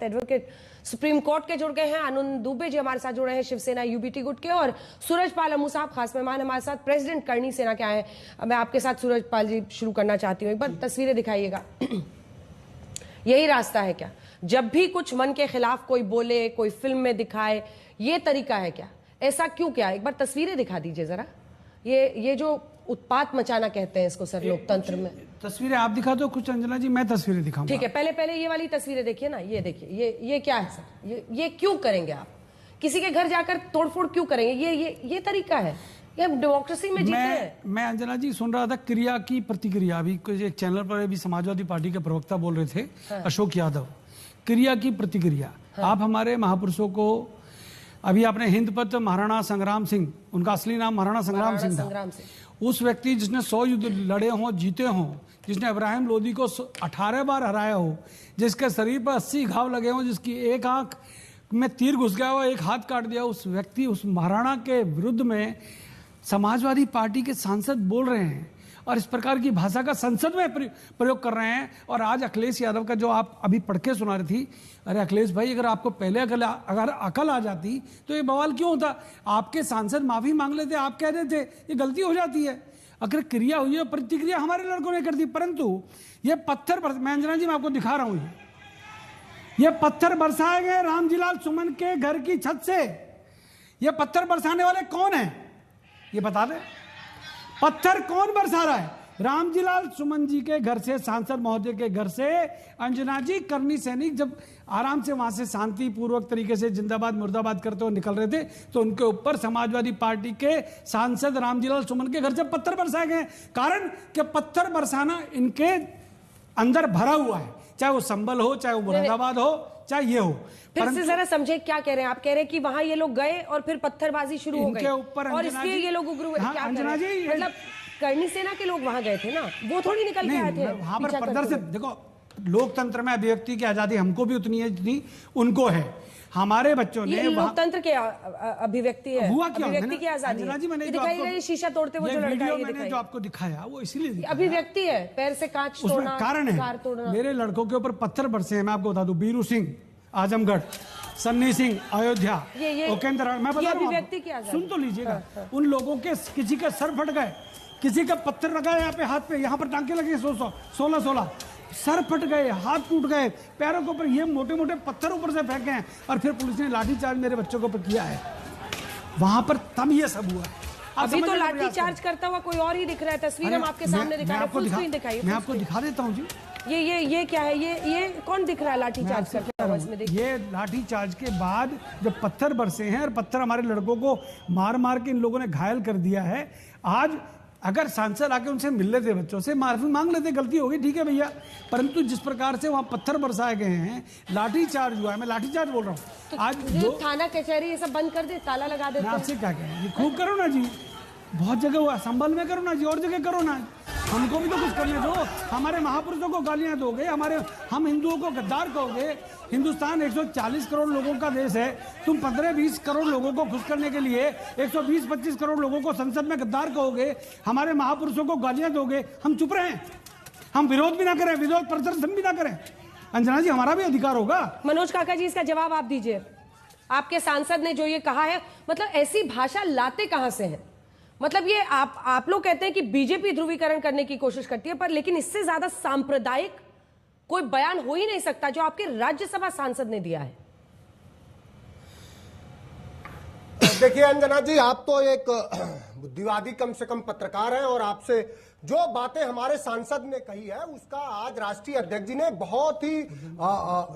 Advocate supreme court के जुड़ गए हैं। आनंद दुबे जी हमारे साथ जुड़े हैं शिवसेना यूबीटी गुट के, और सूरजपाल अमू साहब खास मेहमान हमारे साथ प्रेसिडेंट करणी सेना के आए हैं। मैं आपके साथ सूरजपाल जी शुरू करना चाहती हूँ, एक बार तस्वीरें दिखाइएगा। यही रास्ता है क्या? जब भी कुछ मन के खिलाफ कोई बोले, कोई फिल्म में दिखाए, ये तरीका है क्या? ऐसा क्यों? क्या एक बार तस्वीरें दिखा दीजिए जरा। ये जो उत्पात मचाना कहते हैं इसको सर लोकतंत्र में। तस्वीरें आप दिखा दो कुछ अंजना जी, मैं तस्वीरें दिखाऊंगा। ठीक है, पहले ये वाली तस्वीरें देखिए ना। ये देखिए, ये क्या है सर? ये क्यों करेंगे आप? किसी के घर जाकर तोड़फोड़ क्यों करेंगे? ये तरीका है? ये हम डेमोक्रेसी में जीते हैं। मैं अंजना जी सुन रहा था क्रिया की प्रतिक्रिया, अभी एक चैनल पर अभी समाजवादी पार्टी के प्रवक्ता बोल रहे थे, हाँ। अशोक यादव, क्रिया की प्रतिक्रिया। हाँ। आप हमारे महापुरुषों को, अभी आपने हिंद पथ महाराणा संग्राम सिंह, उनका असली नाम महाराणा संग्राम सिंह था, उस व्यक्ति जिसने 100 युद्ध लड़े हों, जीते हों, जिसने इब्राहिम लोदी को 18 बार हराया हो, जिसके शरीर पर 80 घाव लगे हों, जिसकी एक आंख में तीर घुस गया हो, एक हाथ काट दिया, उस व्यक्ति, उस महाराणा के विरुद्ध में समाजवादी पार्टी के सांसद बोल रहे हैं और इस प्रकार की भाषा का संसद में प्रयोग कर रहे हैं। और आज अखिलेश यादव का जो आप अभी पढ़ के सुना रही थी, अरे अखिलेश भाई, अगर आपको पहले अगर अकल आ जाती तो ये बवाल क्यों होता? आपके सांसद माफी मांग लेते, आप कह देते ये गलती हो जाती है। अगर क्रिया हुई है, प्रतिक्रिया हमारे लड़कों ने कर दी, परंतु ये पत्थर मैं अंजना जी मैं आपको दिखा रहा हूं, ये पत्थर बरसाए गए रामजीलाल सुमन के घर की छत से। ये पत्थर बरसाने वाले कौन है ये बता दे। पत्थर कौन बरसा रहा है? रामजीलाल सुमन जी के घर से, सांसद महोदय के घर से। अंजना जी, करनी सैनिक जब आराम से वहां से शांतिपूर्वक तरीके से जिंदाबाद मुर्दाबाद करते हुए निकल रहे थे, तो उनके ऊपर समाजवादी पार्टी के सांसद रामजीलाल सुमन के घर से पत्थर बरसाए गए। कारण कि पत्थर बरसाना इनके अंदर भरा हुआ है, चाहे वो संबल हो, चाहे वो मुरादाबाद हो, चाहे ये हो। फिर से जरा समझे क्या कह रहे हैं आप? कह रहे हैं कि वहां ये लोग गए और फिर पत्थरबाजी शुरू हो गई और इसलिए ये लोग उग्र हुए। क्या अंजना जी, मतलब करनी सेना के लोग वहां गए थे ना, वो थोड़ी निकल के आए थे वहां पर प्रदर्शन। देखो, लोकतंत्र में अभिव्यक्ति की आजादी हमको भी उतनी है जितनी उनको है। हमारे बच्चों ने लोकतंत्र के अभिव्यक्ति है, हुआ क्या? अभिव्यक्ति की आजादी दिखाई गई, शीशा तोड़ते हुए जो लड़का मैंने जो आपको दिखाया वो इसीलिए अभिव्यक्ति है, पैर से कांच तोड़ना, कारण है। मेरे लड़कों के ऊपर पत्थर बरसे हैं, मैं आपको बता दूं। बीरू सिंह आजमगढ़, सन्नी सिंह अयोध्या, ओकेंद्र, मैं बता रहा हूं, सुन तो लीजिएगा। उन लोगों के किसी का सर फट गए, किसी का पत्थर लगा यहाँ पे, हाथ पे, यहाँ पर टांके लगे 16 सर फट गए, हाथ टूट गए, पैरों के ऊपर ये मोटे मोटे पत्थर ऊपर से फेंके हैं, और फिर पुलिस ने लाठीचार्ज मेरे बच्चों के ऊपर किया है। वहां पर तब ये सब हुआ है। अभी तो लाठीचार्ज करता हुआ कोई और ही दिख रहा है। तस्वीर हम आपके सामने दिखा रहे हैं, फुल स्क्रीन दिखाइए। मैं आपको दिखा देता हूँ जी। ये क्या है? ये कौन दिख रहा है लाठीचार्ज करता हुआ इसमें? देखिए, ये लाठीचार्ज के बाद जब पत्थर बरसे हैं और पत्थर हमारे लड़कों को मार मार के इन लोगों ने घायल कर दिया है। आज अगर सांसद आके उनसे मिल लेते, बच्चों से माफी मांग लेते, गलती होगी, ठीक है भैया, परंतु जिस प्रकार से वहां पत्थर बरसाए गए हैं, लाठीचार्ज हुआ है, मैं लाठीचार्ज बोल रहा हूँ। तो आज थाना कचहरी ये सब बंद कर दे, ताला लगा देते। आपसे क्या कहें, खूब करो ना जी, बहुत जगह हुआ, संभल में करो ना जी, और जगह करो ना, हमको भी तो कुछ करने दो। हमारे महापुरुषों को गालियां दोगे, हम हिंदुओं को गद्दार कहोगे। हिंदुस्तान 140 करोड़ लोगों का देश है, तुम 15-20 करोड़ लोगों को खुश करने के लिए 120-25 करोड़ लोगों को संसद में गद्दार कहोगे, हमारे महापुरुषों को गालियां दोगे, हम चुप रहें? हम विरोध भी ना करें, विरोध प्रदर्शन भी ना करें? अंजना जी, हमारा भी अधिकार होगा। मनोज काका जी, इसका जवाब आप दीजिए। आपके सांसद ने जो ये कहा है, मतलब ऐसी भाषा लाते कहां से है? मतलब ये आप लोग कहते हैं कि बीजेपी ध्रुवीकरण करने की कोशिश करती है, पर लेकिन इससे ज्यादा सांप्रदायिक कोई बयान हो ही नहीं सकता जो आपके राज्यसभा सांसद ने दिया है। देखिए अंजना जी, आप तो एक बुद्धिवादी कम से कम पत्रकार हैं, और आपसे जो बातें हमारे सांसद ने कही है उसका आज राष्ट्रीय अध्यक्ष जी ने बहुत ही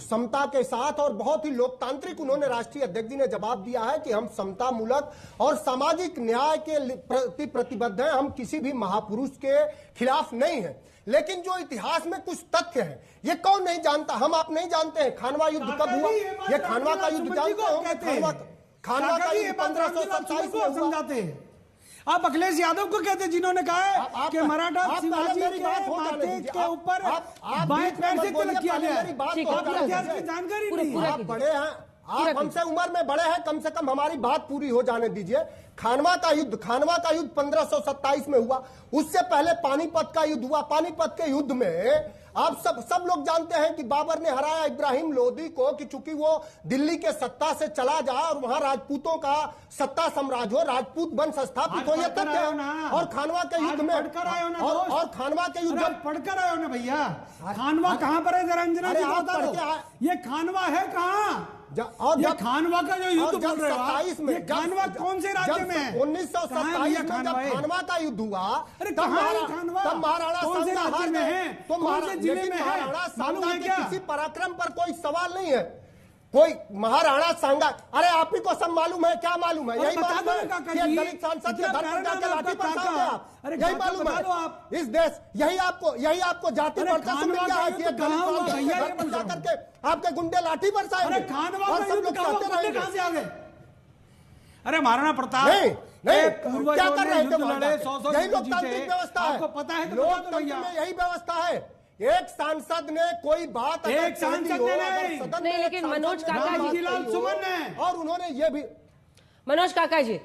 समता के साथ और बहुत ही लोकतांत्रिक उन्होंने राष्ट्रीय अध्यक्ष जी ने जवाब दिया है कि हम समतामूलक और सामाजिक न्याय के प्रति प्रतिबद्ध हैं, हम किसी भी महापुरुष के खिलाफ नहीं है। लेकिन जो इतिहास में कुछ तथ्य है, ये कौन नहीं जानता? हम आप नहीं जानते हैं खानवा युद्ध कब हुआ? ये खानवा का युद्ध जानते हो? खानवा का युद्ध 1527 में समझाते हैं। आप अखिलेश यादव को कहते हैं जिन्होंने कहा है कि मराठा शिवाजी के माथे के ऊपर बाएं पैर से तिलक किया गया है। इतिहास की जानकारी नहीं। आप बड़े हैं, आप हमसे उम्र में बड़े हैं, कम से कम हमारी बात पूरी हो जाने दीजिए। खानवा का युद्ध 1527 में हुआ। उससे पहले पानीपत का युद्ध हुआ। पानीपत के युद्ध में आप सब लोग जानते हैं कि बाबर ने हराया इब्राहिम लोदी को कि चूंकि वो दिल्ली के सत्ता से चला जाए और वहां राजपूतों का सत्ता साम्राज्य हो, राजपूत वंश स्थापित हो, ये तथ्य है। और खानवा के युद्ध में और खानवा के युद्ध पढ़कर आए हो ना भैया, खानवा कहाँ पर है जरा अंजना जी बता दो, ये खानवा है कहाँ? और ये खानवा का जो युद्ध बोल रहे हो आप, ये खानवा कौन से राज्य में है? 1927 में जब खानवा का युद्ध हुआ, अरे कहाँ है खानवा? तब महाराणा कौन से राज्य में है? तो कौन से जिले में है? मालूम है क्या? किसी पराक्रम पर कोई सवाल नहीं है। कोई महाराणा सांगा, अरे आप ही को सब मालूम है, क्या मालूम है? यही मालूम है कि दलित सांसद के घर पर जाकर लाठी बरसाते आप, यही मालूम है इस देश, यही आपको जाति प्रथा से मिल गया है कि दलित सांसद के घर पर जाकर के आपके गुंडे लाठी बरसाएंगे और सब लोग कहते रहेंगे। कहां से आ गए? अरे महाराणा प्रताप नहीं क्या कर रहे थे? यही लोकतांत्रिक व्यवस्था है, आपको पता है? लोकतंत्र में यही व्यवस्था है। एक सांसद ने कोई बात एक सांसद ने नहीं, लेकिन मनोज काका जी सुमन ने, और उन्होंने ये भी, मनोज काका जी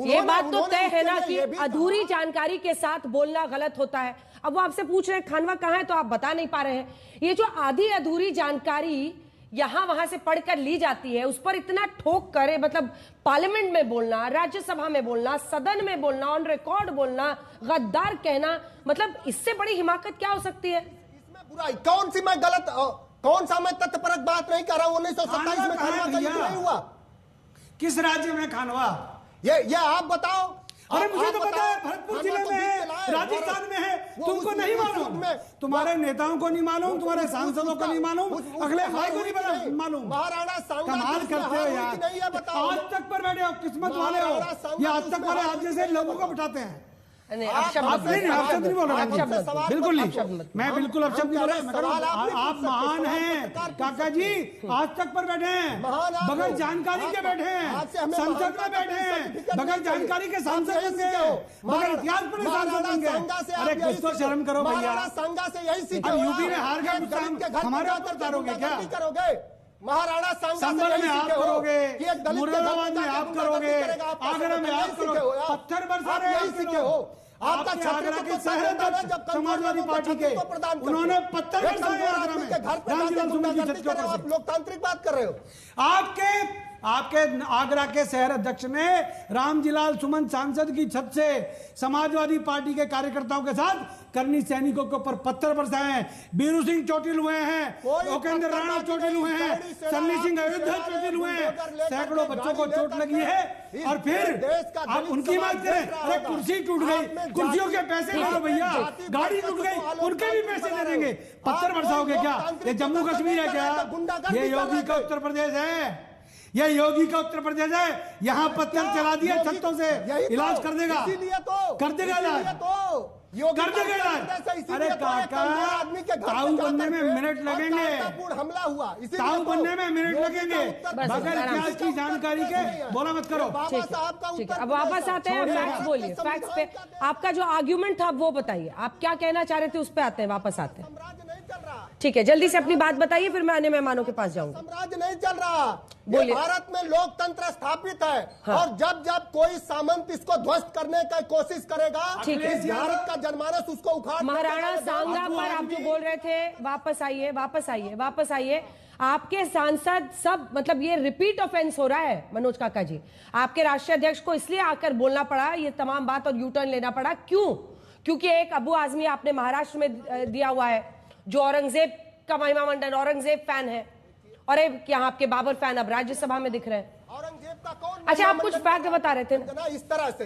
ये बात तो तय है ना कि ये भी अधूरी जानकारी के साथ बोलना गलत होता है। अब वो आपसे पूछ रहे हैं खानवा कहाँ है तो आप बता नहीं पा रहे हैं। ये जो आधी अधूरी जानकारी यहां वहां से पढ़कर ली जाती है, उस पर इतना ठोक करे, मतलब पार्लियामेंट में बोलना, राज्यसभा में बोलना, सदन में बोलना, ऑन रिकॉर्ड बोलना, गद्दार कहना, मतलब इससे बड़ी हिमाकत क्या हो सकती है? बुराई कौन सी? मैं गलत कौन सा मैं तथ्यपरक बात नहीं कर रहा हूं। 1927 में खानवा का युद्ध नहीं हुआ। किस राज्य में खानवा? ये आप बताओ। अरे मुझे तो पता है, भरतपुर जिले में है, राजस्थान में है, तुमको नहीं मालूम? तुम्हारे नेताओं को नहीं मालूम, तुम्हारे सांसदों को नहीं मालूम, अगले भाई को नहीं मालूम। महाराणा सांगा कमाल करते हो यार, आज तक पर बैठे हो, किस्मत वाले हो, ये आज तक वाले आप जैसे लोगों को बिठाते हैं। नहीं, नहीं बोल रहा, बिल्कुल नहीं, मैं बिल्कुल अपशब्द नहीं बोल रहा। आप महान हैं काका जी, आज तक पर बैठे हैं, बगैर जानकारी के बैठे हैं, संसद में बैठे हैं, बगैर जानकारी के सांसद बन गए, बगैर इतिहास पर सांसद बन गए। अरे कुछ तो शर्म करो भैया। संगा से यही सीखे। यूपी में हार गए, हमारे ऊपर उतारोगे क्या? महाराणा संभल में आप करोगे, मुरादाबाद में आप करोगे, आगरा में आप करोगे, पत्थर बरसा रहे हैं आपका आगरा के शहर अध्यक्ष समाजवादी पार्टी के, उन्होंने पत्थर बरसाए आगरा में, रामजीलाल सुमन की छत के ऊपर। आप लोकतांत्रिक बात कर रहे हो। आपके आगरा के शहर अध्यक्ष ने रामजीलाल सुमन सांसद की छत से समाजवादी पार्टी के कार्यकर्ताओं के साथ करनी सैनिकों के ऊपर पत्थर बरसाए हैं। बीरू सिंह चोटिल हुए हैं, ओकेंद्र राणा चोटिल हुए हैं, सन्नी सिंह अयोध्या चोटिल हुए हैं, सैकड़ों बच्चों को चोट लगी है। और फिर आप उनकी बात करें, अरे कुर्सी टूट गई, कुर्सियों के पैसे दे दो भैया, गाड़ी टूट गई, उनके भी पैसे दे देंगे, पत्थर बरसाओगे क्या? ये जम्मू कश्मीर है क्या? ये योगी का उत्तर प्रदेश है, यह योगी का उत्तर प्रदेश है। यहाँ पत्थर चला दिया छतों से, इलाज कर देगा, कर देगा इलाज, कर देगा इलाज। अरे काका, ताऊ बनने में मिनट लगेंगे, हमला हुआ, ताऊ बनने में मिनट लगेंगे, बगैर इतिहास की जानकारी के बोला मत करो। ठीक है, अब वापस आते हैं, फैक्ट्स बोलिए, फैक्ट्स पे आपका जो आर्ग्यूमेंट था वो बताइए, आप क्या कहना चाह रहे थे, उस पे आते हैं, वापस आते हैं। ठीक है, जल्दी से अपनी बात बताइए, फिर मैं अन्य मेहमानों के पास जाऊंगा। साम्राज्य नहीं चल रहा, बोलिए। भारत में लोकतंत्र स्थापित है। हाँ। और जब जब कोई सामंत इसको ध्वस्त करने की कोशिश करेगा, इस भारत का जनमानस उसको उखाड़। महाराणा सांगा पर आप जो बोल रहे थे, वापस आइए, वापस आइए, वापस आइए। आपके सांसद सब, मतलब ये रिपीट ऑफेंस हो रहा है मनोज काका जी। आपके राष्ट्रीय अध्यक्ष को इसलिए आकर बोलना पड़ा ये तमाम बात और यू टर्न लेना पड़ा, क्यों? क्योंकि एक अबू आजमी आपने महाराष्ट्र में दिया हुआ है जो औरंगजेब का महिमा मंडन, औरंगजेब फैन है, और एक यहाँ आपके बाबर फैन अब राज्यसभा में दिख रहे हैं। औरंगजेब का कौन? अच्छा, आप कुछ फैक्ट बता रहे थे ना इस तरह से।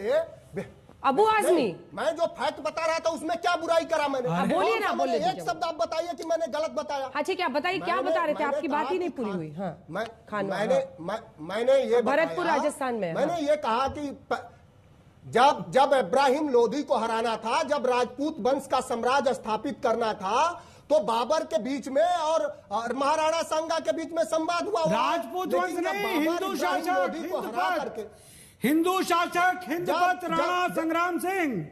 अबू आजमी, मैं जो फैक्ट बता रहा था उसमें क्या बुराई करा मैंने? बोलिए ना, बोलिए। एक शब्द आप बताइए कि मैंने गलत बताया। हाँ ठीक है, आप बताइए क्या बता रहे थे, आपकी बात ही नहीं पूरी हुई। हाँ, मैंने ये भरतपुर राजस्थान में मैंने ये कहा कि जब इब्राहिम लोदी को हराना था, जब राजपूत वंश का साम्राज्य स्थापित करना था, तो बाबर के बीच में और महाराणा सांगा के बीच में संवाद हुआ। राजपूत वंश नहीं, हिंदू शासक, हिंदू शासक हिंदपत राणा संग्राम सिंह,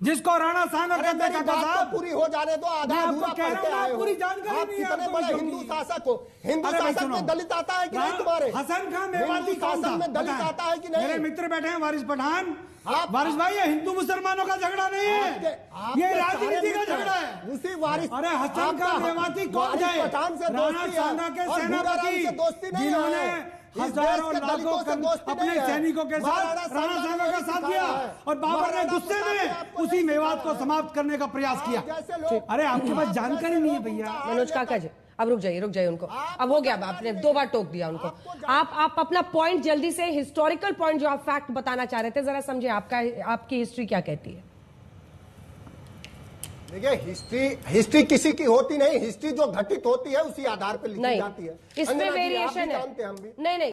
जिसको राणा सांगा अरे कहते मेरी काका बात साहब, तो पूरी हो जाने दो, आधा मैं आपको अधूरा कह रहा पढ़ते हूं, आए हो। पूरी जानकारी आप नहीं है कितने आपको बड़े विषयों हिंदू की। शासक हो, हिंदू अरे भाई शासक सुनो, में दलित आता है कि नहीं तुम्हारे? हसन खान मेवाती हिंदू कौन था? शासन में दलित बताएं। आता है कि नहीं? मेरे मित्र बैठे हैं वारिस पठान। आप- वारिस भाई, ये हिंदू मुसलमानों का झगड़ा नहीं है, आपके ये सारे राजनीति का मित्र झगड़ा है। उसी वारिस अरे हसन आपका खान मेवाती कौन वारिस थे? पठान से राणा दोस्ती सांगा है के और भूराराम सेनापति, से दोस्ती नहीं जिन्होंने है। इस हजारों देश के दलितों लाखों से दोस्ती अपने नहीं है। सैनिकों के साथ महाराणा राणा सांगा का साथ दिया, और बाबर ने गुस्से में उसी मेवात को समाप्त करने का प्रयास किया। जैसे लोग- अरे आपके पास जानकारी नहीं है भैया। मनोज काका जी, अब रुक जाइए उनको, अब हो गया, आपने 2 बार टोक दिया उनको। आप अपना पॉइंट जल्दी से, हिस्टोरिकल पॉइंट जो आप फैक्ट बताना चाह रहे थे, जरा समझे आपकी हिस्ट्री क्या कहती है। देखिए, हिस्ट्री किसी की होती नहीं, हिस्ट्री जो घटित होती है उसी आधार पर लिखी नहीं, जाती है। इसमें अंजना जी, आप भी वेरिएशन है। जानते हैं, हम भी। नहीं